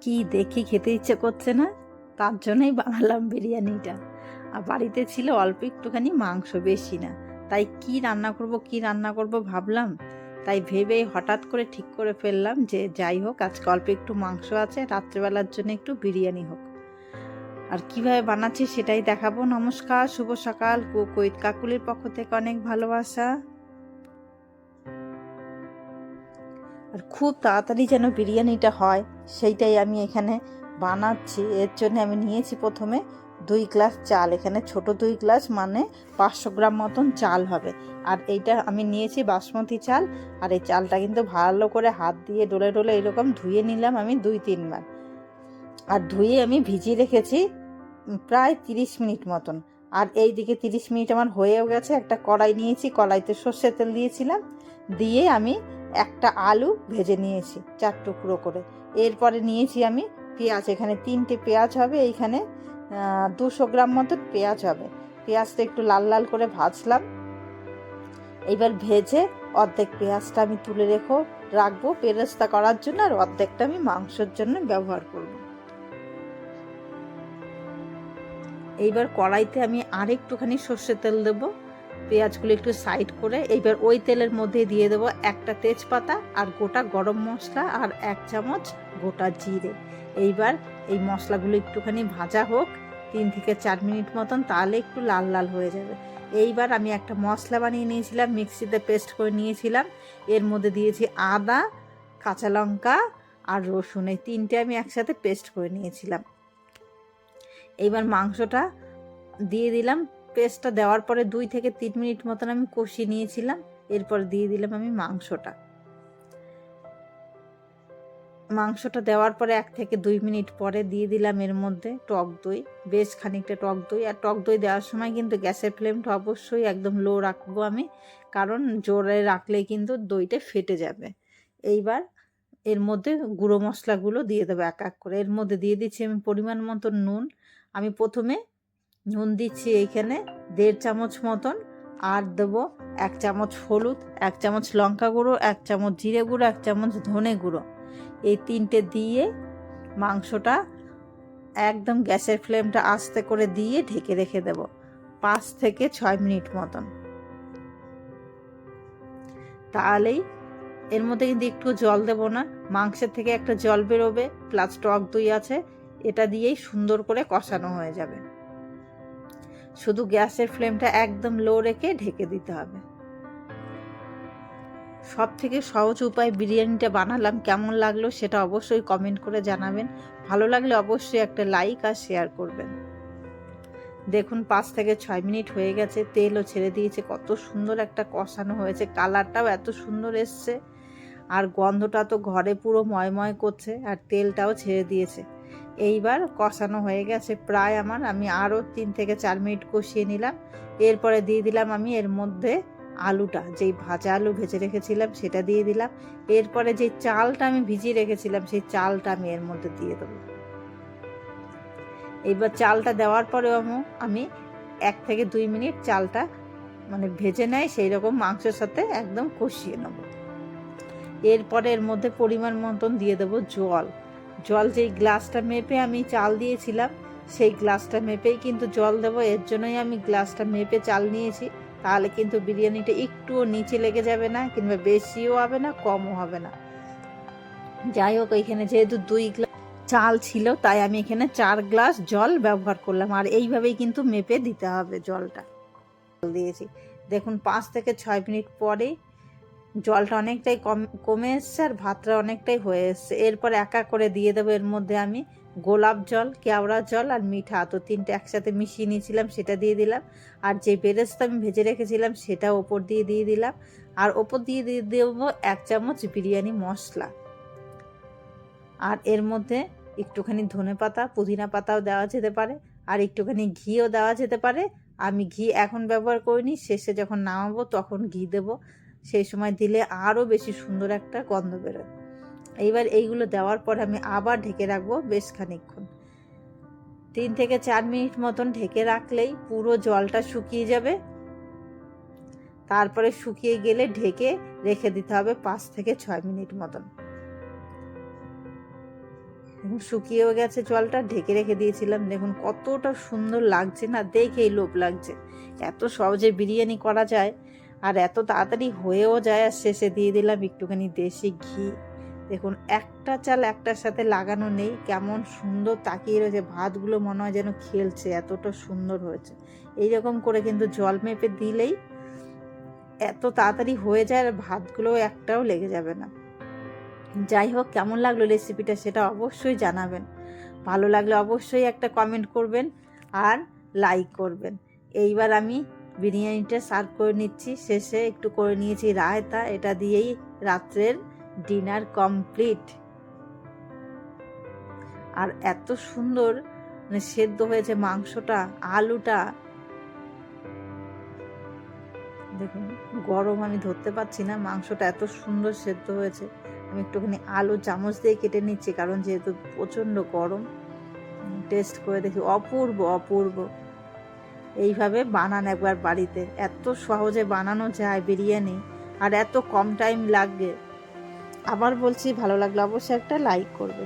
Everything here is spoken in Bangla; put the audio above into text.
কি দেখি খেতে ইচ্ছে করছে না, তার জন্যই বানালাম বিরিয়ানিটা। আর বাড়িতে ছিল অল্প একটুখানি মাংস, বেশি না। তাই কি রান্না করব ভাবলাম। তাই ভেবে হঠাৎ করে ঠিক করে ফেললাম যে যাই হোক, আজকে অল্প একটু মাংস আছে, রাত্রেবেলার জন্য একটু বিরিয়ানি হোক। আর কিভাবে বানাচ্ছি সেটাই দেখাবো। নমস্কার, শুভ সকাল। কৈত কাকুলির পক্ষ থেকে অনেক ভালোবাসা। আর খুব তাড়াতাড়ি যেন বিরিয়ানিটা হয়, সেইটাই আমি এখানে বানাচ্ছি। এর জন্য আমি নিয়েছি প্রথমে 2 গ্লাস চাল। এখানে ছোট 2 গ্লাস মানে 500 গ্রাম মতন চাল হবে। আর এইটা আমি নিয়েছি বাসমতি চাল। আর এই চালটা কিন্তু ভালো করে হাত দিয়ে ডলে ডলে এরকম ধুয়ে নিলাম আমি 2-3 বার। আর ধুয়ে আমি ভিজিয়ে রেখেছি প্রায় 30 মিনিট মতন। আর এই দিকে 30 মিনিট আমার হয়েও গেছে। একটা কড়াই নিয়েছি, কড়াইতে সর্ষের তেল দিয়েছিলাম, দিয়ে আমি একটা আলু ভেজে নিয়েছি 4 টুকরো করে। এরপরে নিয়েছি আমি পেঁয়াজ, এখানে 3টে পেঁয়াজ হবে, এইখানে 200 গ্রাম মতন পেঁয়াজ হবে। পেঁয়াজটা একটু লাল লাল করে ভাজলাম। এইবার ভেজে অর্ধেক পেঁয়াজটা আমি তুলে রাখবো বেরেস্তা করার জন্য, আর অর্ধেকটা আমি মাংসের জন্য ব্যবহার করব। এইবার কড়াইতে আমি আর একটুখানি সর্ষের তেল দেবো, পেঁয়াজগুলো একটু সাইড করে। এইবার ওই তেলের মধ্যে দিয়ে দেবো একটা তেজপাতা আর গোটা গরম মশলা আর 1 চামচ গোটা জিরে। এইবার এই মশলাগুলো একটুখানি ভাজা হোক 3 থেকে 4 মিনিট মতন, তাহলে একটু লাল লাল হয়ে যাবে। এইবার আমি একটা মশলা বানিয়ে নিয়েছিলাম, মিক্সিতে পেস্ট করে নিয়েছিলাম। এর মধ্যে দিয়েছি আদা, কাঁচা লঙ্কা আর রসুন, এই 3টে আমি একসাথে পেস্ট করে নিয়েছিলাম। এইবার মাংসটা দিয়ে দিলাম। পেস্টটা দেওয়ার পরে 2 থেকে 3 মিনিট মতন আমি কষিয়ে নিয়েছিলাম। এরপর দিয়ে দিলাম আমি মাংসটা দেওয়ার পরে 1 থেকে 2 মিনিট পরে দিয়ে দিলাম এর মধ্যে টক দই, বেশ খানিকটা টক দই। আর টক দই দেওয়ার সময় কিন্তু গ্যাসের ফ্লেমটা অবশ্যই একদম লো রাখবো আমি, কারণ জোরে রাখলেই কিন্তু দইটা ফেটে যাবে। এইবার এর মধ্যে গুঁড়ো মশলাগুলো দিয়ে দেবো এক এক করে। এর মধ্যে দিয়ে দিচ্ছি আমি পরিমাণ মতন নুন। আমি প্রথমে নুন দিচ্ছি এইখানে 1.5 চামচ মতন, আর দেবো 1 চামচ হলুদ, 1 চামচ লঙ্কা গুঁড়ো, 1 চামচ জিরে গুঁড়ো, 1 চামচ ধনে গুঁড়ো। এই 3টে দিয়ে মাংসটা একদম গ্যাসের ফ্লেমটা আস্তে করে দিয়ে ঢেকে রেখে দেব 5 থেকে 6 মিনিট মতন। তাহলেই, এর মধ্যে কিন্তু একটু জল দেব না, মাংসের থেকে একটা জল বেরোবে, প্লাস টক দই আছে, এটা দিয়েই সুন্দর করে কষানো হয়ে যাবে। শুধু গ্যাসের ফ্লেমটা একদম লো রেখে ঢেকে দিতে হবে। সব থেকে সহজ উপায় বিরিয়ানিটা বানালাম। কেমন লাগলো সেটা অবশ্যই কমেন্ট করে জানাবেন। ভালো লাগলে অবশ্যই একটা লাইক আর শেয়ার করবেন। দেখুন 5 থেকে 6 মিনিট হয়ে গেছে, তেলও ছেড়ে দিয়েছে, কত সুন্দর একটা কষানো হয়েছে, কালারটাও এত সুন্দর এসছে, আর গন্ধটা তো ঘরে পুরো ময়ময় করছে, আর তেলটাও ছেড়ে দিয়েছে। এইবার কষানো হয়ে গেছে প্রায় আমি আরও 3 থেকে 4 মিনিট কষিয়ে নিলাম। এরপরে দিয়ে দিলাম আমি এর মধ্যে আলুটা, যেই ভাজা আলু ভেজে রেখেছিলাম সেটা দিয়ে দিলাম। এরপরে যে চালটা আমি ভিজিয়ে রেখেছিলাম সেই চালটা আমি এর মধ্যে দিয়ে দেবো। এইবার চালটা দেওয়ার পরেও আমি 1 থেকে 2 মিনিট চালটা মানে ভেজে নেয় সেই রকম মাংসের সাথে একদম কষিয়ে নেব। এরপরে এর মধ্যে পরিমাণ মতন দিয়ে দেবো জল। যেই গ্লাসটা মেপে আমি চাল দিয়েছিলাম সেই গ্লাসটা মেপেই কিন্তু জল দেবো। এর জন্যই আমি গ্লাসটা মেপে চাল নিয়েছি, তাহলে কিন্তু বিরিয়ানিটা একটুও নিচে লেগে যাবে না, কিংবা বেশিও হবে না কমও হবে না। যাই হোক, এখানে যেহেতু 2 গ্লাস চাল ছিল তাই আমি এখানে 4 গ্লাস জল ব্যবহার করলাম। আর এইভাবেই কিন্তু মেপে দিতে হবে জলটা। দিয়েছি, দেখুন 5 থেকে 6 মিনিট পরে জলটা অনেকটাই কমে এসছে, আর ভাতটা অনেকটাই হয়ে এসছে। এরপর এক এক করে দিয়ে দেবো এর মধ্যে আমি গোলাপ জল, কেওড়া জল আর মিঠা, তো 3টে একসাথে মিশিয়ে নিয়েছিলাম সেটা দিয়ে দিলাম। আর যে বেরেস্তা আমি ভেজে রেখেছিলাম সেটা ওপর দিয়ে দিলাম। আর ওপর দিয়ে দেবো 1 চামচ বিরিয়ানি মশলা। আর এর মধ্যে একটুখানি ধনেপাতা, পুদিনা পাতাও দেওয়া যেতে পারে, আর একটুখানি ঘিও দেওয়া যেতে পারে। আমি ঘি এখন ব্যবহার করিনি, শেষে যখন নামাবো তখন ঘি দেবো, সেই সময় দিলে আরও বেশি সুন্দর একটা গন্ধ বেরোয়। এইবার এইগুলো দেওয়ার পর আমি আবার ঢেকে রাখবো বেশ খানিকক্ষণ, 3 থেকে 4 মিনিট মতন ঢেকে রাখলেই পুরো জলটা শুকিয়ে যাবে। তারপরে শুকিয়ে গেলে ঢেকে রেখে দিতে হবে 5 থেকে 6 মিনিট মতন। দেখুন শুকিয়েও গেছে জলটা, ঢেকে রেখে দিয়েছিলাম। দেখুন কতটা সুন্দর লাগছে না, দেখেই লোভ লাগছে। এত সহজে বিরিয়ানি করা যায় আর এত তাড়াতাড়ি হয়েও যায়। আর শেষে দিয়ে দিলাম একটুখানি দেশি ঘি। দেখুন একটা চাল একটার সাথে লাগানো নেই, কেমন সুন্দর তাকিয়ে রয়েছে, ভাতগুলো মনে হয় যেন খেলছে, এতটা সুন্দর হয়েছে। এইরকম করে কিন্তু জল মেপে দিলেই এত তাড়াতাড়ি হয়ে যায় আর ভাতগুলোও একটাও লেগে যাবে না। যাই হোক, কেমন লাগলো রেসিপিটা সেটা অবশ্যই জানাবেন। ভালো লাগলে অবশ্যই একটা কমেন্ট করবেন আর লাইক করবেন। এইবার আমি বিরিয়ানিটা সার্ভ করে নিচ্ছি। শেষে একটু করে নিয়েছি রায়তা, এটা দিয়েই রাত্রের ডিনার কমপ্লিট। আর এত সুন্দর সেদ্ধ হয়েছে মাংসটা, আলুটা দেখুন, গরম আমি ধরতে পারছি না, মাংসটা এত সুন্দর সেদ্ধ হয়েছে। আমি একটুখানি আলু চামচ দিয়ে কেটে নিচ্ছি, কারণ যেহেতু প্রচণ্ড গরম। টেস্ট করে দেখি, অপূর্ব অপূর্ব। এইভাবে বানান একবার বাড়িতে, এত সহজে বানানো যায় বিরিয়ানি আর এত কম টাইম লাগবে। আবার বলছি, ভালো লাগলে অবশ্যই একটা লাইক করবে।